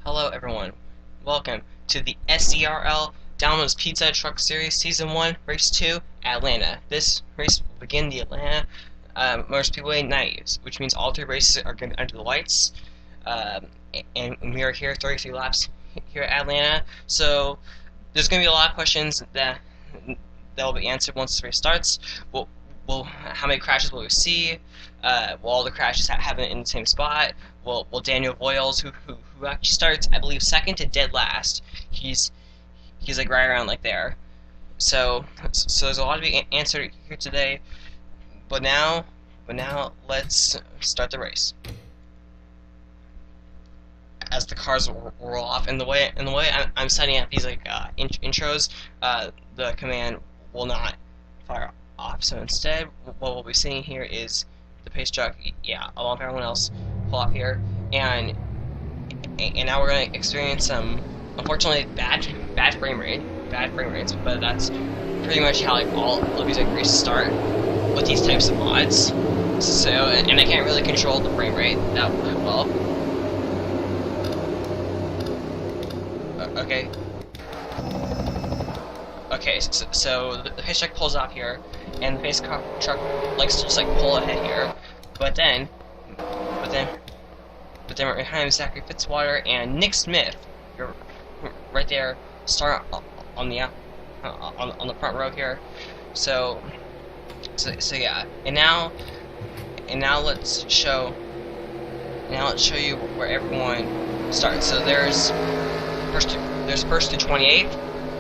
Hello everyone, welcome to the SERL Domino's Pizza Truck Series Season 1, Race 2, Atlanta. This race will begin the Atlanta Motor Speedway night, which means all three races are going to be under the lights, and we are here 33 laps here at Atlanta, so there's going to be a lot of questions that will be answered once the race starts. How many crashes will we see? Will all the crashes happen in the same spot? Will Daniel Voiles, who actually starts, I believe, second to dead last, he's like right around like there. So there's a lot to be answered here today. But now let's start the race. As the cars roll off, and the way I'm setting up these like intros, the command will not fire off. So instead, what we'll be seeing here is the pace truck, along with everyone else, pull off here, and now we're going to experience some, unfortunately, bad frame rates, but that's pretty much how like all of these like races start with these types of mods. So, and I can't really control the frame rate that well. Okay, so the pace truck pulls off here, and the pace truck likes to just like pull ahead here, but then we're behind Zachary Fitzwater and Nick Smith. You're right there, start on the front row here. So yeah, and now let's show you where everyone starts. So there's first to 28th,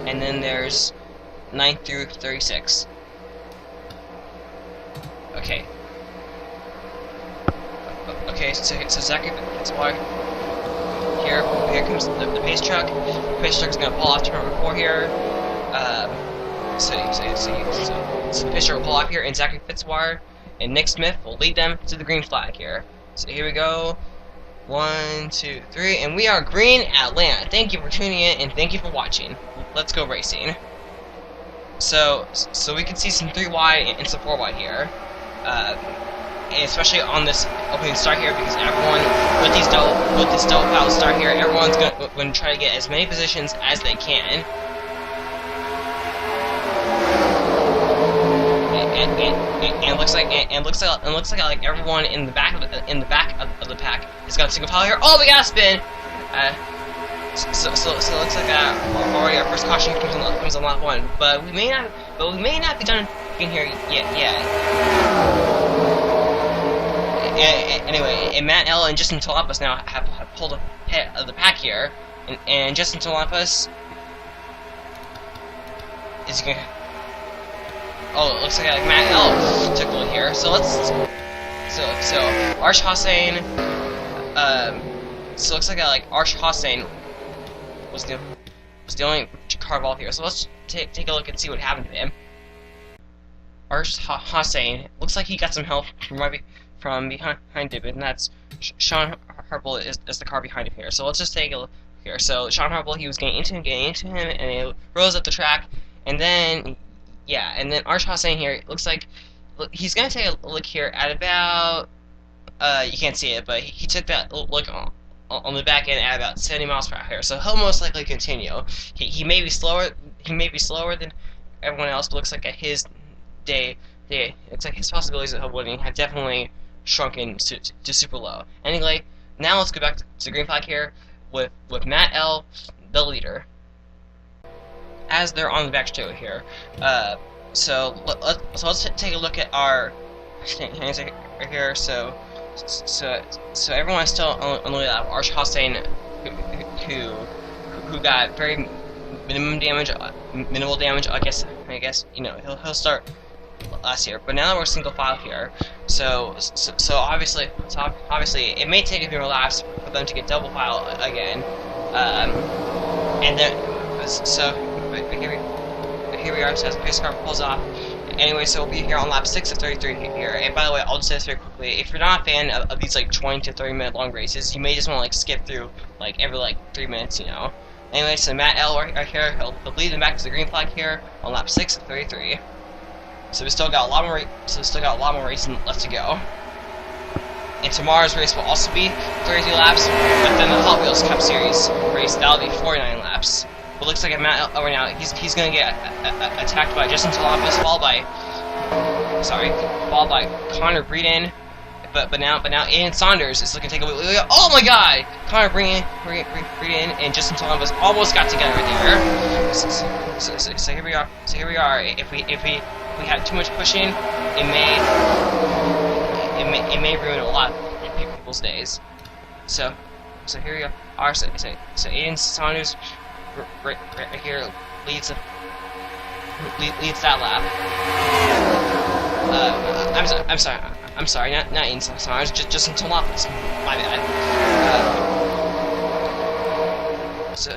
and then there's 9th through 36. Okay, so Zachary Fitzwater here comes the pace truck. The pace truck is going to pull off to number 4 here. So the pace truck will pull off here, and Zachary Fitzwater and Nick Smith will lead them to the green flag here. So here we go. 1, 2, 3, and we are green Atlanta. Thank you for tuning in, and thank you for watching. Let's go racing. So we can see some 3 wide and some 4 wide here. And especially on this opening start here, because everyone with this double foul start here, everyone's going to try to get as many positions as they can. And looks like like everyone in the back of the pack has got a single foul here. Oh, we got a spin. So it looks like already our first caution comes on lap 1, but we may not be done in here yet. Anyway, and Matt L and Justin Talapas now have pulled ahead of the pack here, and Justin Talapas is gonna. Oh, it looks like Matt L took one here. So Arsh Hossain. So it looks like Arsh Hossain was the only car involved here. So let's take a look and see what happened to him. Arsh Hossain looks like he got some help from behind him, and that's Sean Harple is the car behind him here. So let's just take a look here. So Sean Harple, he was getting into him, and he rose up the track, and then Arsh Hossain here, looks like he's gonna take a look here at about you can't see it, but he took that look on the back end at about 70 miles per hour here. So he'll most likely continue. He may be slower than everyone else, but looks like at his day, it's like his possibilities of winning have definitely shrunken to super low. Anyway, now let's go back to the green flag here with Matt L, the leader, as they're on the back straight here. So let's take a look at our standings right here. So everyone is still on the lap. Arsh Hossain, who got very minimal damage. I guess he'll start last year, but now we're single file here. So obviously it may take a few more laps for them to get double file again. And then so here we are. So as the pace car pulls off. Anyway, so we'll be here on lap 6 of 33 here. And by the way, I'll just say this very quickly: if you're not a fan of these like 20 to 30 minute long races, you may just want to like skip through like every 3 minutes, Anyway, so Matt L right here, he'll lead them back to the green flag here on lap 6 of 33. So we still got a lot more racing left to go. And tomorrow's race will also be 33 laps, but then the Hot Wheels Cup Series race, that'll be 49 laps. But looks like Matt over now, he's gonna get attacked by Justin Talopoulos, followed by Connor Breeden. But now Aiden Saunders is looking to take a wheel. Oh my God! Connor Breeden and Justin Talopoulos almost got together right there. So here we are. So here we are. If we have too much pushing, it may ruin a lot of people's days. So here we are. So Aiden Saunders right here leads that lap. I'm sorry, not Aiden Saunders, just Justin Talopoulos. My bad. So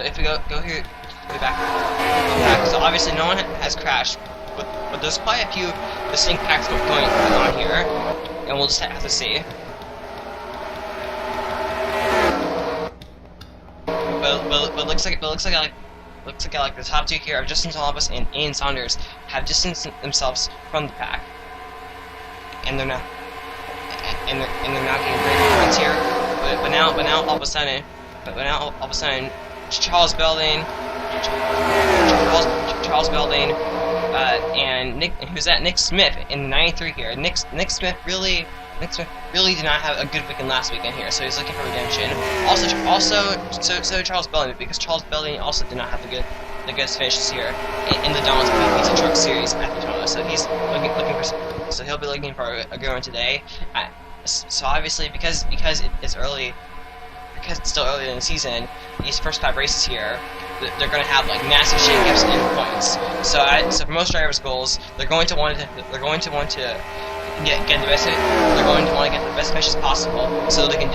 if we go here, go back. So obviously no one has crashed, but there's quite a few distinct packs going on here, and we'll just have to see. But looks like the top two here of Justin Talopoulos and Aiden Saunders have distanced themselves from the pack, and they're now getting great points here. But now all of a sudden, Charles Belding, and Nick Smith in 93 here. Nick Smith really did not have a good weekend last weekend here, so he's looking for redemption. Also, Charles Belding, because Charles Belding also did not have the good finishes here in the Domino Pizza Truck Series at Daytona. So he's looking for, so he'll be looking for a good one today. So obviously, because it's early. Because it's still early in the season, these first 5 races here, they're going to have like massive shakeups in points. So for most drivers' goals, they're going to want to get the best. They're going to want to get the best finishes possible, so they can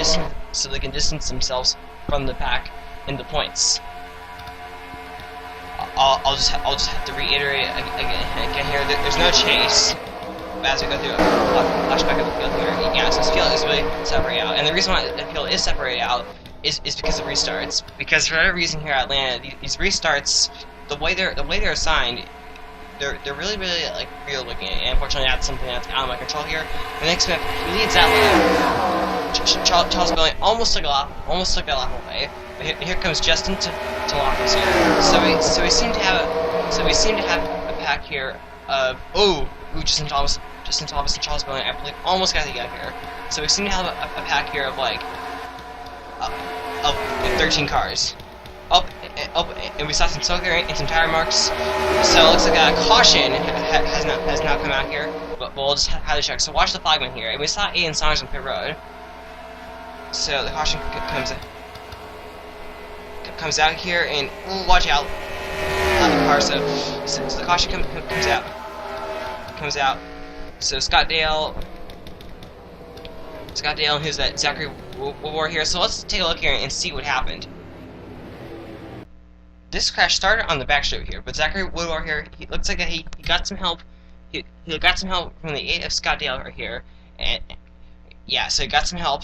distance themselves from the pack in the points. I'll just have to reiterate again here. There's no chase. As we go through a flashback of the field here, yeah, so this field is really separated out, and the reason why the field is separated out is because of restarts. Because for whatever reason here at Atlanta, these restarts, the way they're assigned, they're really like real looking, and unfortunately that's something that's out of my control here. The next Smith, he leads that lap. Charles Belding almost took a lap away, but here comes Justin Talopoulos here. So we seem to have a pack here of Justin Talopoulos and Charles Belding, I believe, almost got together here. So we seem to have a pack here of like 13 cars. And we saw some smoke there and some tire marks. So it looks like a caution has now come out here. But we'll just have to check. So watch the flagman here. And we saw Aiden Saunders on pit road. So the caution comes out here, and watch out. The car. So the caution comes out. So Scott Dale, and who's that? Zachary Woodward here. So let's take a look here and see what happened. This crash started on the back straight here, but Zachary Woodward here, he looks like he got some help. He got some help from the 8 of Scott Dale right here, and yeah, so he got some help,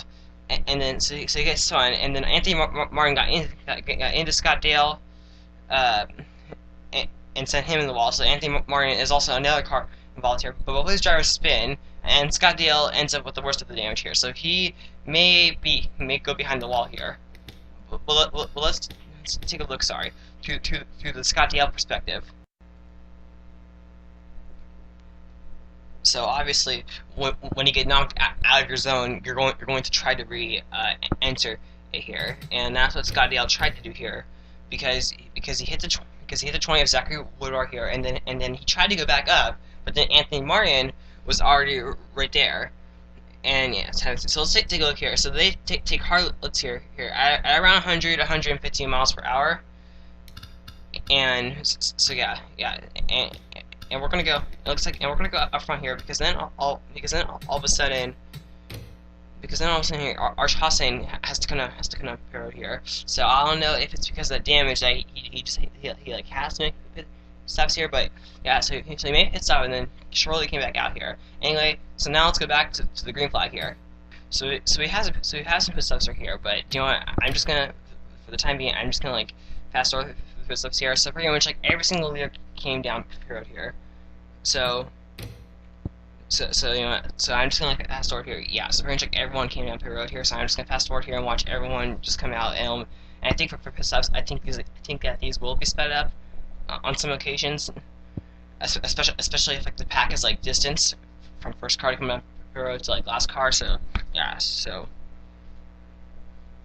and then so he gets spun, and then Anthony Martin got into Scott Dale, and sent him in the wall. So Anthony Martin is also another car involved here, but both his drivers spin, and Scott Dale ends up with the worst of the damage here. So he may go behind the wall here. Well, let's take a look. Sorry, through the Scott Dale perspective. So obviously, when you get knocked out of your zone, you're going to try to enter it here, and that's what Scott Dale tried to do here, because he hit the 20 of Zachary Woodward here, and then he tried to go back up, but then Anthony Martin was already right there. And yeah, so let's take a look here. So they take Harlets here at around 115 miles per hour, and so yeah, and we're gonna go. It looks like, and we're gonna go up front here, because then all of a sudden here, Arch Hossain has to kind of appear here. So I don't know if it's because of the damage that he like has to make pit stops here, but yeah, so he made a pit stop and then shortly came back out here. Anyway, so now let's go back to the green flag here. So he has some pit stops right here, but you know what? I'm just gonna, for the time being, I'm just gonna like fast forward the pit stops here. So pretty much like every single leader came down pit road here. So So I'm just gonna fast forward here. Yeah, so pretty much like everyone came down pit road here. So I'm just gonna fast forward here and watch everyone just come out. And I think for pit stops, I think that these will be sped up on some occasions, especially if like the pack is like distance from first car to come down pit road to like last car. So yeah, so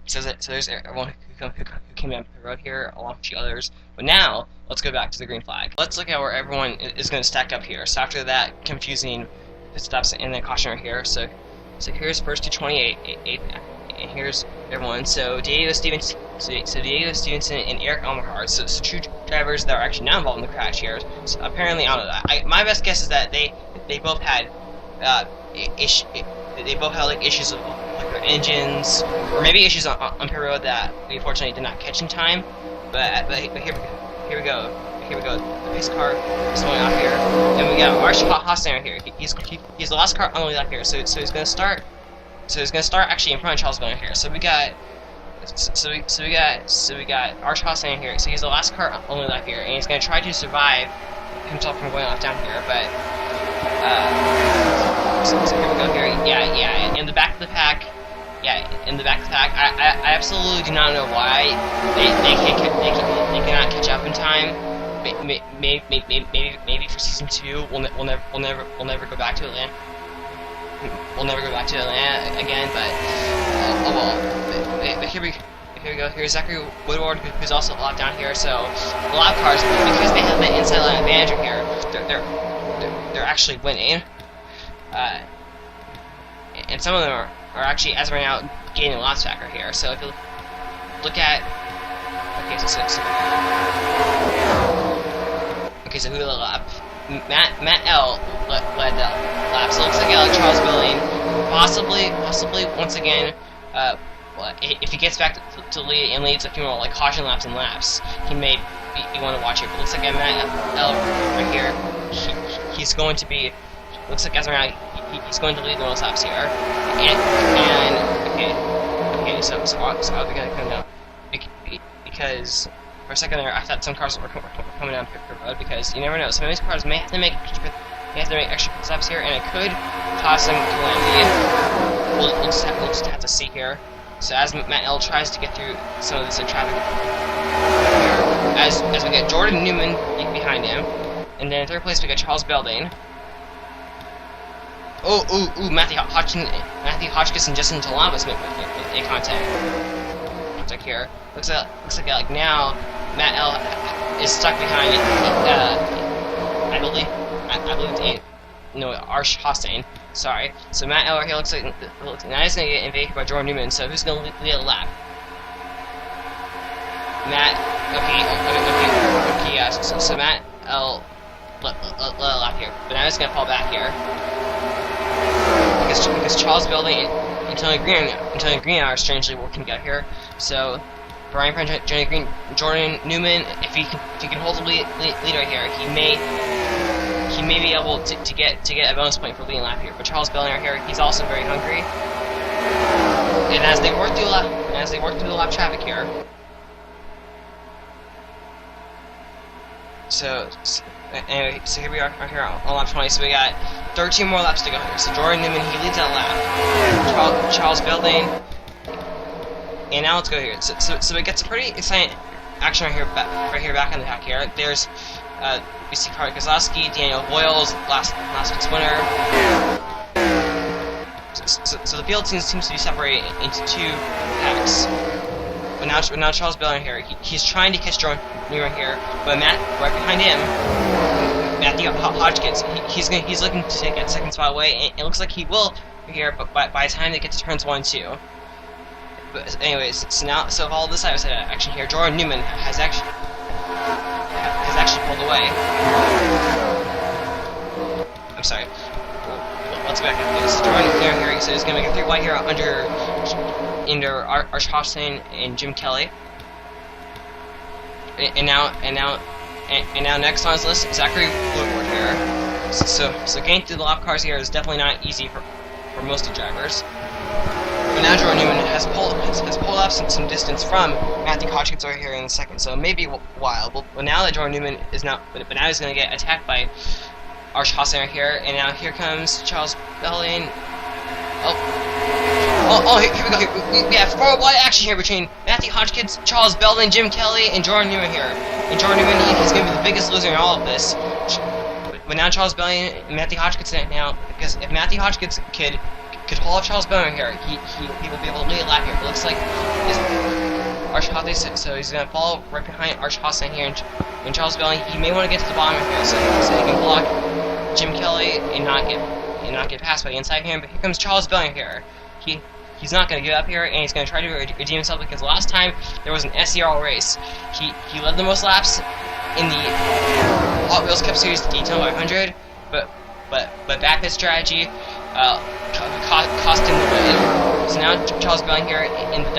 there's everyone who came down the road here, along with a few others. But now, let's go back to the green flag. Let's look at where everyone is going to stack up here. So after that confusing pit stops and then caution right here. So here's first to 28, and here's everyone. So Diego Stevenson and Eric Almahar. So two drivers that are actually not involved in the crash here. So apparently, I don't know. My best guess is that they both had they both had like issues with like their engines, or maybe issues on pit road that we unfortunately did not catch in time. But here we go. The pace car is going off here, and we got Arch Hosstein right here. He's the last car on the lap here, so he's gonna start. So he's gonna start actually in front of Charles Billon here. So we got Arch Hosstein here. So he's the last car on the lap here, and he's gonna try to survive himself from going off down here. But so here we go here. Yeah. In the back of the pack. Yeah, in the back of the pack. I absolutely do not know why they cannot catch up in time. Maybe for season 2 we'll never go back to Atlanta. We'll never go back to Atlanta again. But oh well. But here we go. Here's Zachary Woodward, who's also locked down here. So a lot of cars, because they have that inside line advantage here, they're actually winning. And some of them are actually, as of right now, gaining lots back right here. So if you look at, so who led the lap? Matt L led the lap. So it looks like Charles Billon, possibly once again, if he gets back to lead and leads a few more like caution laps and laps, he may you want to watch it. But it looks like Matt L right here, he's going to be. Looks like as of right now, he's going to lead the most laps here. Okay, so I'll be gonna come down because for a second there I thought some cars were coming down pit road, because you never know. Some of these cars may have to make extra pit stops here, and it could cause some calamity. We'll just have to see here. So as Matt L tries to get through some of this traffic here, as we get Jordan Newman behind him, and then in third place we got Charles Billon. Matthew Hotchkiss and Justin Talamas make contact here. Looks like now Matt L is stuck behind I believe Arch Hosstein. Sorry. So Matt L here looks like now he's gonna get invaded by Jordan Newman. So who's gonna lead a lap? Matt. Okay. Yeah. So Matt L let a lap here, but now he's gonna fall back here. Because Charles Billon and Tony Green are strangely working together here. So Brian Prenn, Johnny Green, Jordan Newman, if he can hold the lead right here, he may be able to get a bonus point for leading lap here. But Charles Billon right here, he's also very hungry. And as they work through the lap traffic here, anyway, so here we are here on lap 20. So we got 13 more laps to go here. So Jordan Newman, he leads that lap. Charles Billon, and now let's go here. So we get some pretty exciting action right here back on the pack here. There's we see Karl Kozlowski, Daniel Boyles, last week's winner. So the field seems to be separated into two packs. But now Charles Billon here, he's trying to catch Jordan Newman here, but Matt right behind him, Matthew Hotchkiss, he's looking to take that second spot away, and it looks like he will here, but by the time they get to turns 1 and 2. But anyways, so all this side of action here, Jordan Newman has actually pulled away. I'm sorry. Let's go back up this. Jordan here, so he's gonna make a 3 wide here under Arch Hosstein and Jim Kelly. And now next on his list, Zachary Woodward here. So getting through the lap cars here is definitely not easy for most of the drivers. But now Jordan Newman has pulled up some distance from Matthew Hotchkiss right here in the second, so maybe a while. But now that Jordan Newman is now, but now he's going to get attacked by Arch Hassan here, and now here comes Charles Belling. Here we go. We have full wide action here between Matthew Hodgkins, Charles Belling, Jim Kelly, and Jordan Newman here. And Jordan Newman, he's going to be the biggest loser in all of this. But now Charles Belling and Matthew Hodgkins now, because if Matthew Hodgkins could hold up Charles Belling here, he will be able to lead a lap here. But it looks like Arch Hassan, so he's going to follow right behind Arch Hassan here, and Charles Belling, he may want to get to the bottom here, so he can block Jim Kelly and not get passed by the inside here. But here comes Charles Belling here. He's not going to give up here, and he's going to try to redeem himself, because last time there was an SERL race, he led the most laps in the Hot Wheels Cup Series Daytona 500, but back pit strategy cost him the win. So now Charles Belling here in the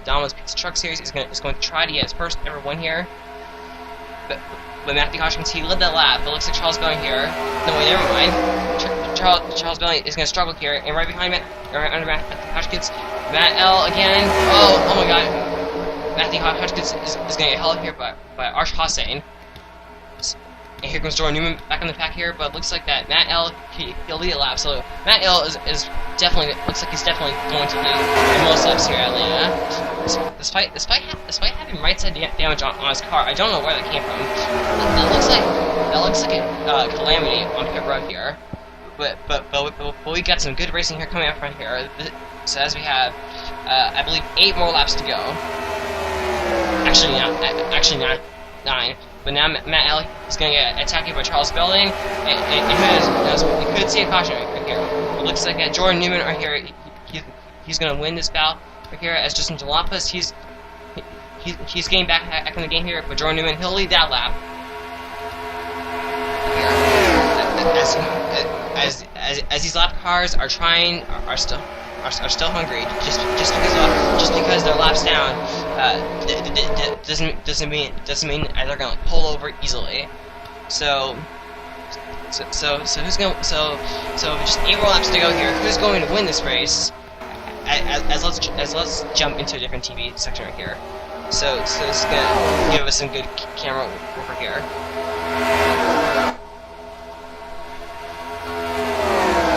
Domino's Pizza Truck Series is going to try to get his first ever win here. But Matthew Hodgkins, he led that lap, but looks like Charles Belling here. No, wait, never mind. Charles Belling is going to struggle here, and right behind under Matthew Hodgkins, Matt L again. Oh my God! Matthew Hodgkins is going to get held here by Arch Hassan. And here comes Jordan Newman back on the pack here, but it looks like that Matt L, he'll lead a lap. So Matt L is definitely, looks like he's definitely going to lead the most laps here at Atlanta. Despite having right side damage on his car, I don't know where that came from. That looks like a calamity on pit road here. But we got some good racing here coming up front here. So as we have, I believe 8 more laps to go. Actually not 9. But now Matt L is going to get attacked by Charles Belling, and we could see a caution right here. It looks like that Jordan Newman right here, he's going to win this battle right here. As Justin Jalopoulos, he's getting back in the game here, but Jordan Newman, he'll lead that lap. As these lap cars are still hungry, just because their laps down doesn't mean they're gonna pull over easily. So who's going? So just 8 more laps to go here. Who's going to win this race? Let's jump into a different TV section right here. So it's gonna give us some good camera over here.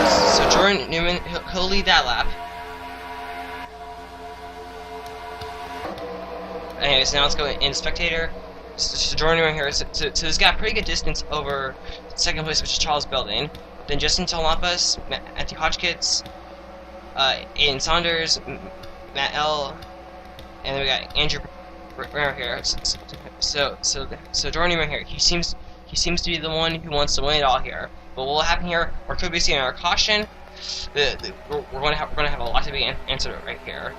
So Jordan Newman, he'll lead that lap. Anyways, now let's go in spectator. So Jordan Newman here. So he's got pretty good distance over second place, which is Charles Belling. Then Justin Jalopoulos, Matthew Hodgkins, Aiden Saunders, Matt L, and then we got Andrew Brenner here. So Jordan Newman here. He seems to be the one who wants to win it all here. But what will happen here? Or could we see our caution? We're going to have a lot to be answered right here.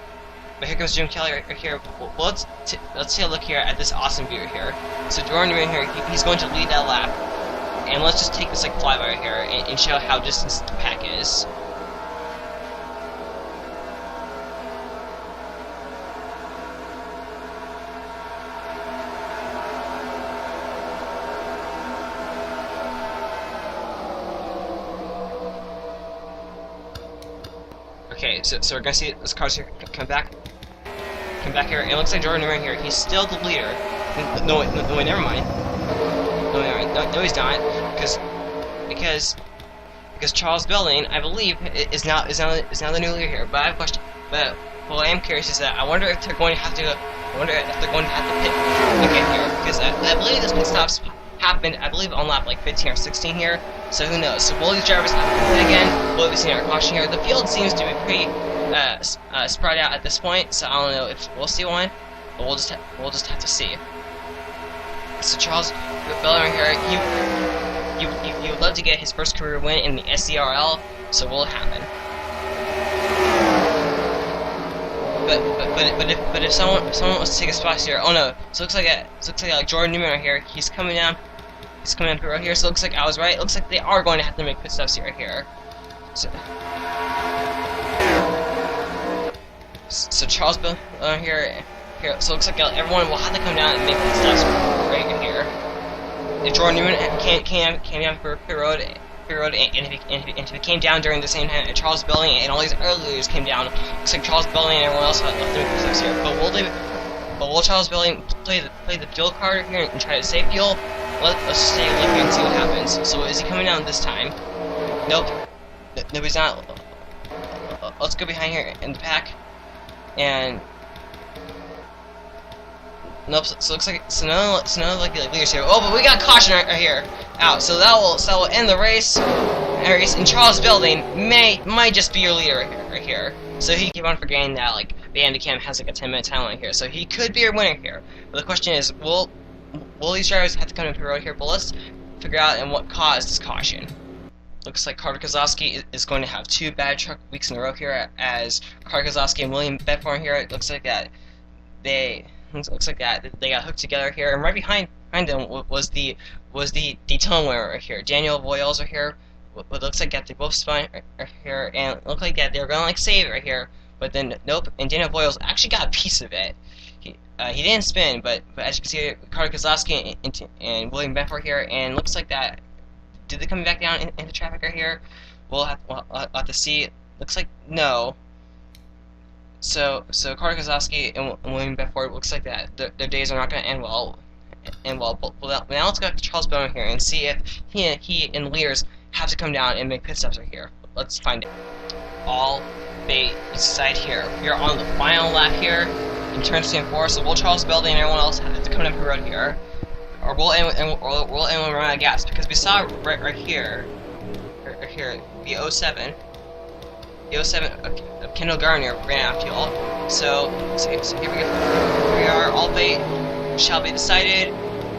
But here comes Jim Kelly right here. Well, let's take a look here at this awesome view right here. So Jordan Newman here, he's going to lead that lap, and let's just take this like flyby right here and show how distant the pack is. Okay, so we're gonna see this car's here come back here, and it looks like Jordan Newman here. He's still the leader. No, wait, never mind. No, he's not, because Charles Belling, I believe, is now the new leader here. But I have a question. But what I am curious is that I wonder if they're going to have to pit again here, because I believe this pit stops happened, I believe, on lap like 15 or 16 here. So who knows? So will these drivers have to pit again? Will we see our caution here? The field seems to be pretty spread out at this point, so I don't know if we'll see one, but we'll just have to see. So Charles Belling here, he would love to get his first career win in the SERL. So will it happen? But if someone wants to take a spot here, oh no! So it looks like Jordan Newman right here. He's coming down pit road here. So it looks like I was right. It looks like they are going to have to make pit stops right here. So Charles Belling here. So it looks like everyone will have to come down and make pit stops right here. If Jordan Newman came down for pit road, and if he came down during the same time that Charles Belling and all these early leaders came down, looks like Charles Belling and everyone else have to make pit stops here. But will Charles Belling play the fuel card here and try to save fuel, let's take a look here and see what happens. So is he coming down this time? Nope. No, he's not. Let's go behind here in the pack, and nope. So it looks like none of like the leaders here. Oh, but we got caution right here. Out. So that will end the race. And Charles Building might just be your leader right here. So he keep on forgetting that like the Bandicam has like a 10-minute timeline here. So he could be your winner here. But the question is, will these drivers have to come into the road here? But let's figure out and what caused this caution. Looks like Carter Kozlowski is going to have 2 bad truck weeks in a row here, as Carter Kozlowski and William Bedford here. It looks like that they got hooked together here, and right behind them was the tone winner right here. Daniel Voyles right here. What looks like that they both spun right here, and it looked like that they were gonna like save it right here, but then nope. And Daniel Voyles actually got a piece of it. He didn't spin, but as you can see, Carter Kozlowski and William Bedford here, and looks like that. Did they come back down into traffic right here? We'll have to see. Looks like no. So Carter Kozlowski and William Bedford, looks like that their days are not going to end well. But now let's go to Charles Bowman here and see if he and the leaders have to come down and make pit stops right here. Let's find it. All bait side here. We are on the final lap here in turn 3 and 4. So will Charles Building and everyone else have to come down the road here? Or we'll end when run out of gas, because we saw right here, the 07 of Kendall Garner ran out of fuel. So here we go. Here we are. All fate shall be decided.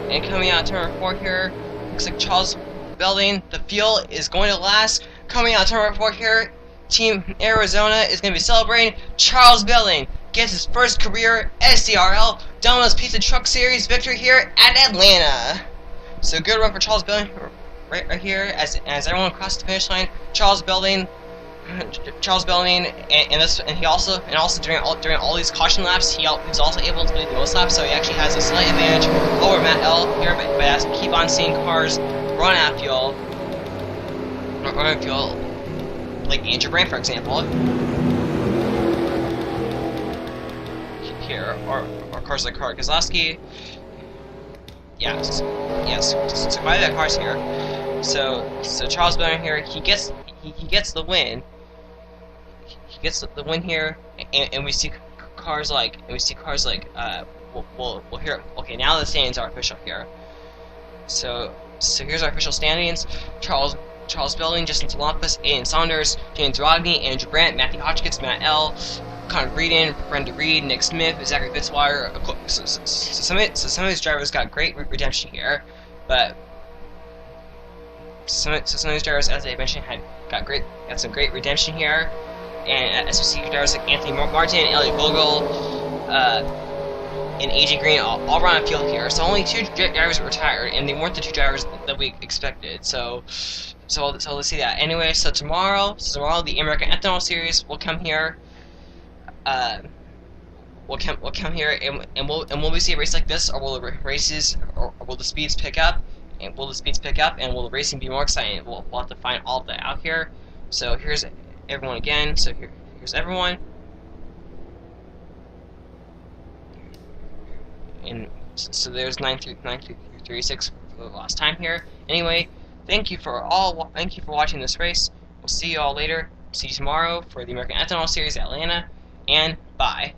And coming out turn 4 here, looks like Charles Building. The fuel is going to last. Coming out turn 4 here, Team Arizona is going to be celebrating. Charles Building gets his first career SERL Domino's Pizza Truck Series victory here at Atlanta. So good run for Charles Building right here as everyone across the finish line. Charles Building, and he also during all these caution laps, he was also able to lead the most laps, so he actually has a slight advantage over Matt L here. But as we keep on seeing cars run out of fuel, like Andrew Brand, for example. Here, or cars like Carter Kozlowski. Yes, so quite a bit of cars here. So Charles Building here, he gets the win. He gets the win here, and we see cars like we'll hear. Okay, now the standings are official here. So here's our official standings. Charles Building, Justin Telampis, Aiden Saunders, James Rodney, Andrew Brandt, Matthew Hotchkiss, Matt L, Connor Breeden, Brenda Reed, Nick Smith, Zachary Fitzwater. So some of these drivers got great redemption here, but some of these drivers, as I mentioned, got some great redemption here. And as we see drivers like Anthony Martin, Elliot Vogel, and AJ Green all run on field here. So only 2 drivers were retired, and they weren't the 2 drivers that we expected. So let's see that. Anyway, so tomorrow the American Ethanol Series will come here. We'll come here, and will we see a race like this, or will the speeds pick up? And will the racing be more exciting? We'll have to find all of that out here. So here's everyone again. So here's everyone. And so there's 9-3-36 for the last time here. Anyway, thank you for watching this race. We'll see you all later. See you tomorrow for the American Ethanol Series at Atlanta, and bye.